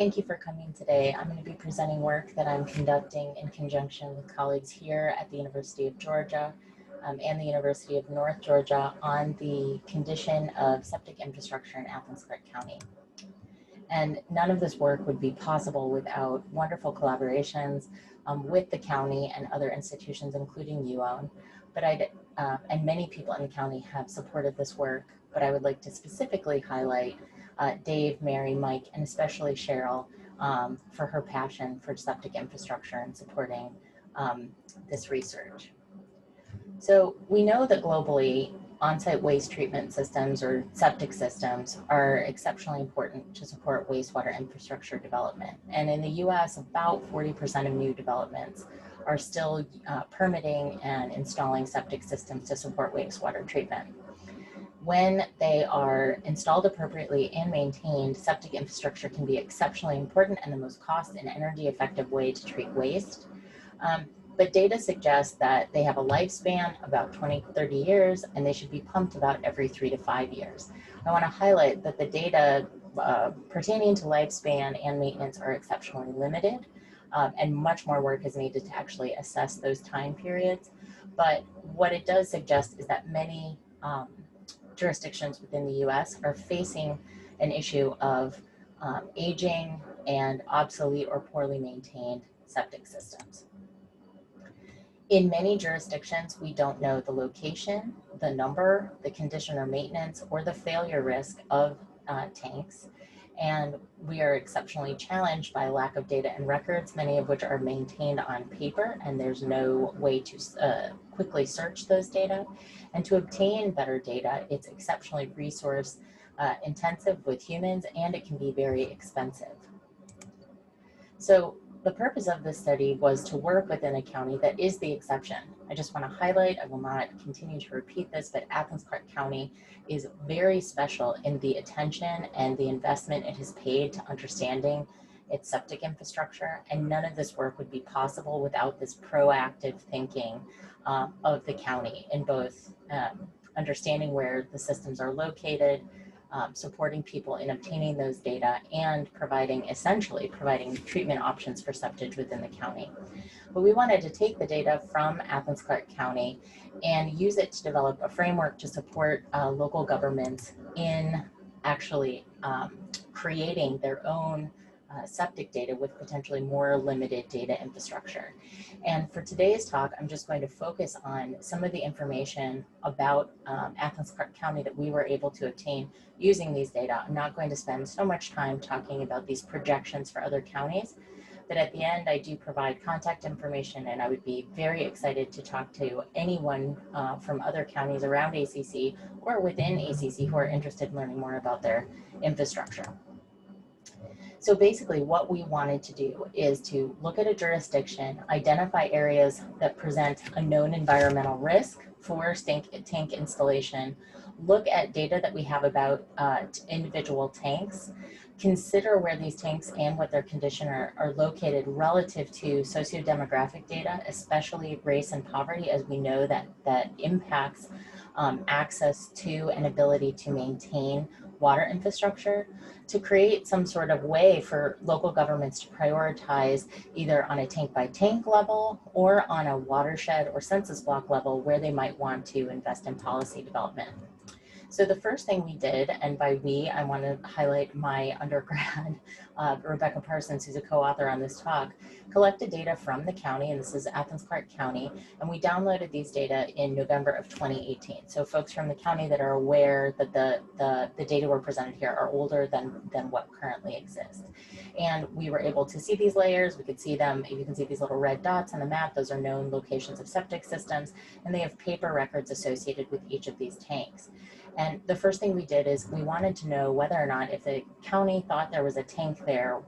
Thank you for coming today. I'm going to be presenting work that I'm conducting in conjunction with colleagues here at the University of Georgia and the University of North Georgia on the condition of septic infrastructure in Athens-Clarke County. And none of this work would be possible without wonderful collaborations with the county and other institutions, including UON. But and many people in the county have supported this work, but I would like to specifically highlight Dave, Mary, Mike, and especially Cheryl for her passion for septic infrastructure and supporting this research. So we know that globally, on-site waste treatment systems or septic systems are exceptionally important to support wastewater infrastructure development. And in the US, about 40% of new developments are still permitting and installing septic systems to support wastewater treatment. When they are installed appropriately and maintained, septic infrastructure can be exceptionally important and the most cost and energy effective way to treat waste. But data suggests that they have a lifespan about 20 to 30 years and they should be pumped about every 3 to 5 years. I want to highlight that the data pertaining to lifespan and maintenance are exceptionally limited and much more work is needed to actually assess those time periods. But what it does suggest is that many jurisdictions within the US are facing an issue of aging and obsolete or poorly maintained septic systems. In many jurisdictions, we don't know the location, the number, the condition or maintenance, or the failure risk of tanks. And we are exceptionally challenged by a lack of data and records, many of which are maintained on paper, and there's no way to quickly search those data. And to obtain better data, it's exceptionally resource intensive with humans, and it can be very expensive. So the purpose of this study was to work within a county that is the exception. I just want to highlight, I will not continue to repeat this, but Athens-Clarke County is very special in the attention and the investment it has paid to understanding its septic infrastructure, and none of this work would be possible without this proactive thinking of the county in both understanding where the systems are located, supporting people in obtaining those data, and essentially providing treatment options for septic within the county. But we wanted to take the data from Athens-Clarke County and use it to develop a framework to support local governments in actually creating their own septic data with potentially more limited data infrastructure. And for today's talk, I'm just going to focus on some of the information about Athens-Clarke County that we were able to obtain using these data. I'm not going to spend so much time talking about these projections for other counties, but at the end, I do provide contact information, and I would be very excited to talk to anyone from other counties around ACC or within ACC who are interested in learning more about their infrastructure. So basically what we wanted to do is to look at a jurisdiction, identify areas that present a known environmental risk for tank installation, look at data that we have about individual tanks, consider where these tanks and what their condition are located relative to socio-demographic data, especially race and poverty, as we know that impacts access to and ability to maintain water infrastructure, to create some sort of way for local governments to prioritize either on a tank by tank level or on a watershed or census block level where they might want to invest in policy development. So the first thing we did, and by we, I want to highlight my undergrad, Rebecca Parsons, who's a co-author on this talk, collected data from the county, and this is Athens-Clarke County, and we downloaded these data in November of 2018. So folks from the county that are aware that the data were presented here are older than what currently exists. And we were able to see these layers, we could see them, you can see these little red dots on the map, those are known locations of septic systems, and they have paper records associated with each of these tanks. And the first thing we did is we wanted to know whether or not if the county thought there was a tank there,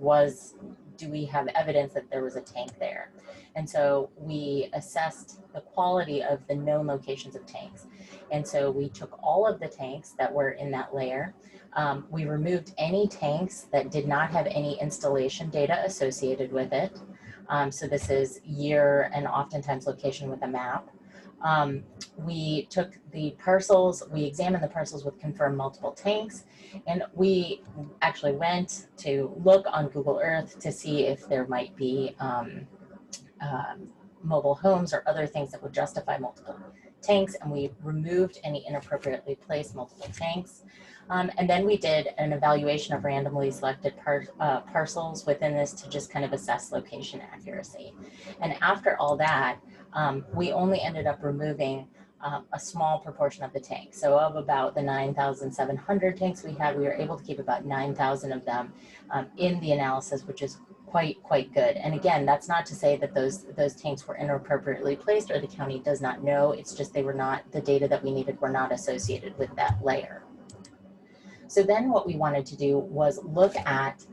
do we have evidence that there was a tank there? And so we assessed the quality of the known locations of tanks. And so we took all of the tanks that were in that layer. We removed any tanks that did not have any installation data associated with it. So this is year and oftentimes location with a map. We took the parcels, we examined the parcels with confirmed multiple tanks, and we actually went to look on Google Earth to see if there might be mobile homes or other things that would justify multiple tanks, and we removed any inappropriately placed multiple tanks. And then we did an evaluation of randomly selected parcels within this to just kind of assess location accuracy. And after all that, we only ended up removing a small proportion of the tanks. So of about the 9,700 tanks we had, we were able to keep about 9,000 of them in the analysis, which is quite good. And again, that's not to say that those tanks were inappropriately placed or the county does not know. It's just they were not, the data that we needed were not associated with that layer. So then what we wanted to do was look at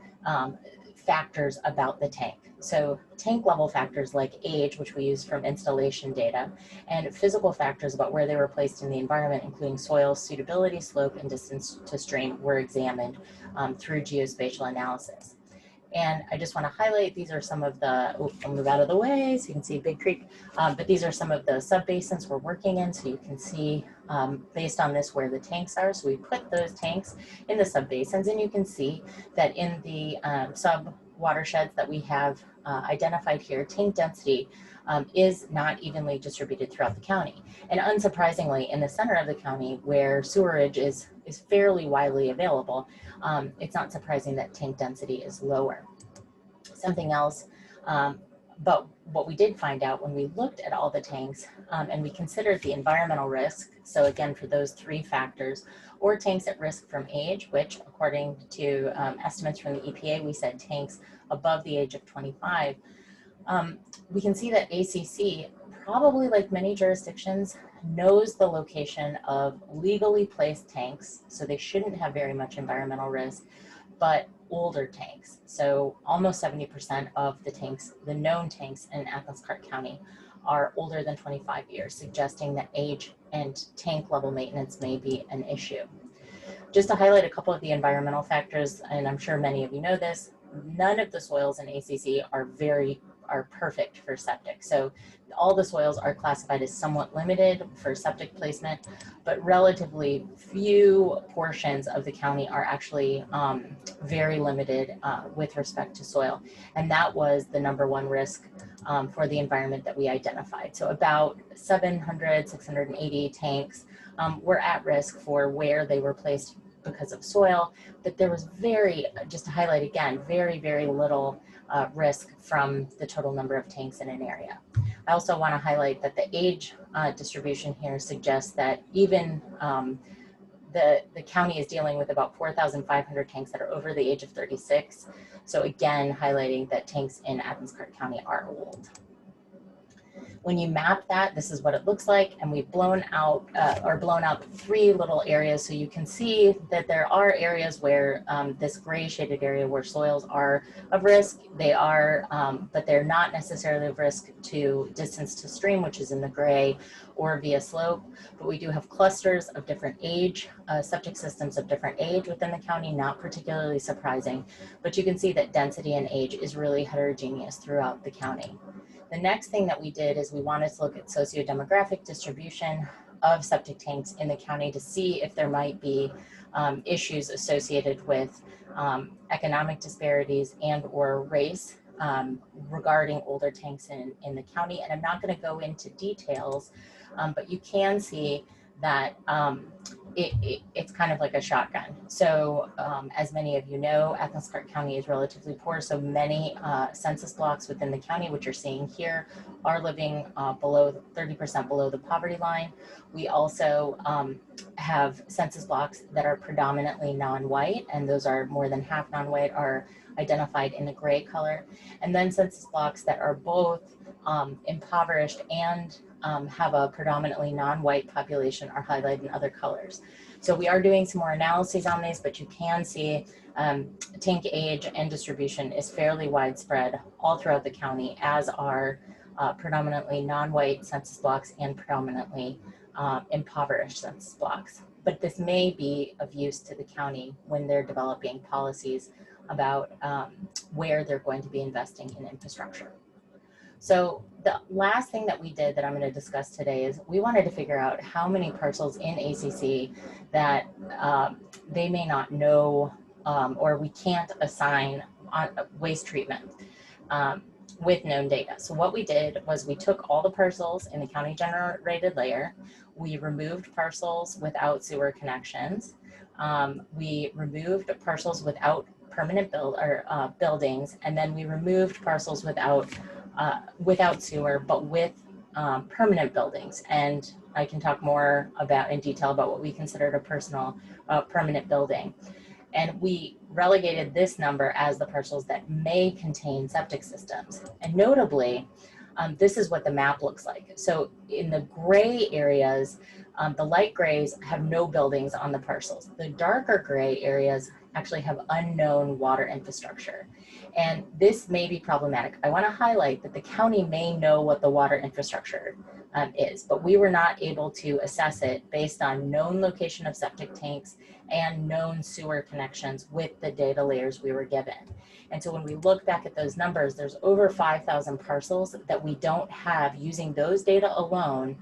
factors about the tank. So tank level factors like age, which we used from installation data, and physical factors about where they were placed in the environment, including soil suitability, slope, and distance to stream, were examined through geospatial analysis. And I just want to highlight, these are some of the, I'll move out of the way so you can see Big Creek, but these are some of the sub-basins we're working in, so you can see based on this where the tanks are. So we put those tanks in the sub-basins, and you can see that in the sub-watersheds that we have identified here, tank density is not evenly distributed throughout the county. And unsurprisingly, in the center of the county where sewerage is fairly widely available, it's not surprising that tank density is lower. Something else, but what we did find out when we looked at all the tanks and we considered the environmental risk, so again for those three factors, or tanks at risk from age, which according to estimates from the EPA, we said tanks above the age of 25, we can see that ACC, probably like many jurisdictions, knows the location of legally placed tanks, so they shouldn't have very much environmental risk, but older tanks. So almost 70% of the tanks, the known tanks in Athens-Clarke County, are older than 25 years, suggesting that age and tank level maintenance may be an issue. Just to highlight a couple of the environmental factors, and I'm sure many of you know this, none of the soils in ACC are perfect for septic. So all the soils are classified as somewhat limited for septic placement, but relatively few portions of the county are actually very limited with respect to soil. And that was the #1 risk for the environment that we identified. So about 700, 680 tanks were at risk for where they were placed because of soil, but there was just to highlight again, very little risk from the total number of tanks in an area. I also want to highlight that the age distribution here suggests that even the county is dealing with about 4,500 tanks that are over the age of 36. So again, highlighting that tanks in Athens-Clarke County are old. When you map that, this is what it looks like, and we've blown out 3 little areas, so you can see that there are areas where this gray shaded area where soils are of risk. They are, but they're not necessarily of risk to distance to stream, which is in the gray, or via slope. But we do have clusters of different age, septic systems of different age within the county, not particularly surprising, but you can see that density and age is really heterogeneous throughout the county. The next thing that we did is we wanted to look at socio-demographic distribution of septic tanks in the county to see if there might be issues associated with economic disparities and or race regarding older tanks in the county. And I'm not going to go into details, but you can see that it's kind of like a shotgun. So as many of you know, Athens-Clarke County is relatively poor, so many census blocks within the county, which you're seeing here, are living below 30% below the poverty line. We also have census blocks that are predominantly non-white, and those are more than half non-white are identified in the gray color. And then census blocks that are both impoverished and have a predominantly non-white population are highlighted in other colors. So we are doing some more analyses on these, but you can see tank age and distribution is fairly widespread all throughout the county, as are predominantly non-white census blocks and predominantly impoverished census blocks. But this may be of use to the county when they're developing policies about where they're going to be investing in infrastructure. So the last thing that we did that I'm going to discuss today is we wanted to figure out how many parcels in ACC that they may not know or we can't assign on waste treatment with known data. So what we did was we took all the parcels in the county generated layer, we removed parcels without sewer connections, we removed parcels without permanent buildings, and then we removed parcels without sewer, but with permanent buildings. And I can talk more about in detail about what we considered a permanent building. And we relegated this number as the parcels that may contain septic systems. And notably, this is what the map looks like. So in the gray areas, the light grays have no buildings on the parcels. The darker gray areas actually have unknown water infrastructure. And this may be problematic. I want to highlight that the county may know what the water infrastructure is, but we were not able to assess it based on known location of septic tanks and known sewer connections with the data layers we were given. And so when we look back at those numbers, there's over 5,000 parcels that we don't have using those data alone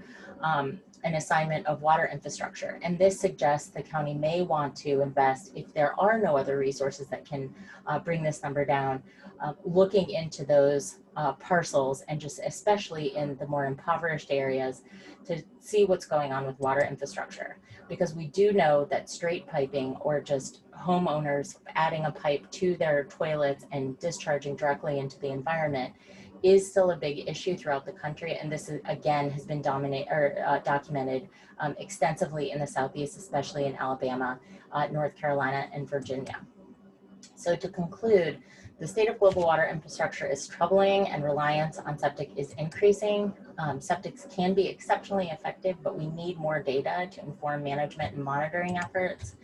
an assignment of water infrastructure. And this suggests the county may want to invest, if there are no other resources that can bring this number down, looking into those parcels, and just especially in the more impoverished areas, to see what's going on with water infrastructure. Because we do know that straight piping, or just homeowners adding a pipe to their toilets and discharging directly into the environment, is still a big issue throughout the country. And this is, again, has been documented extensively in the Southeast, especially in Alabama, North Carolina, and Virginia. So to conclude, the state of global water infrastructure is troubling, and reliance on septic is increasing. Septics can be exceptionally effective, but we need more data to inform management and monitoring efforts.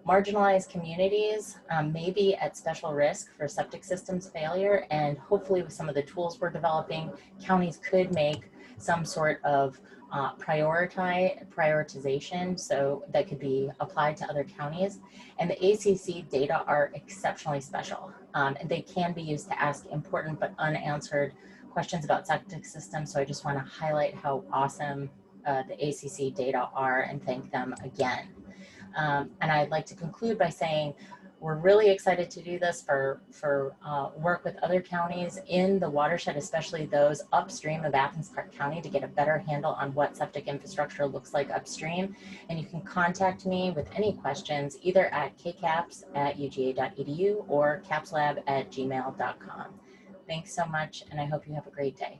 Marginalized communities may be at special risk for septic systems failure, and hopefully with some of the tools we're developing, counties could make some sort of prioritization so that could be applied to other counties. And the ACC data are exceptionally special, and they can be used to ask important but unanswered questions about septic systems. So I just want to highlight how awesome the ACC data are, and thank them again. And I'd like to conclude by saying we're really excited to do this for work with other counties in the watershed, especially those upstream of Athens Clarke County, to get a better handle on what septic infrastructure looks like upstream. And you can contact me with any questions either at kcaps@uga.edu or capslab@gmail.com. Thanks so much, and I hope you have a great day.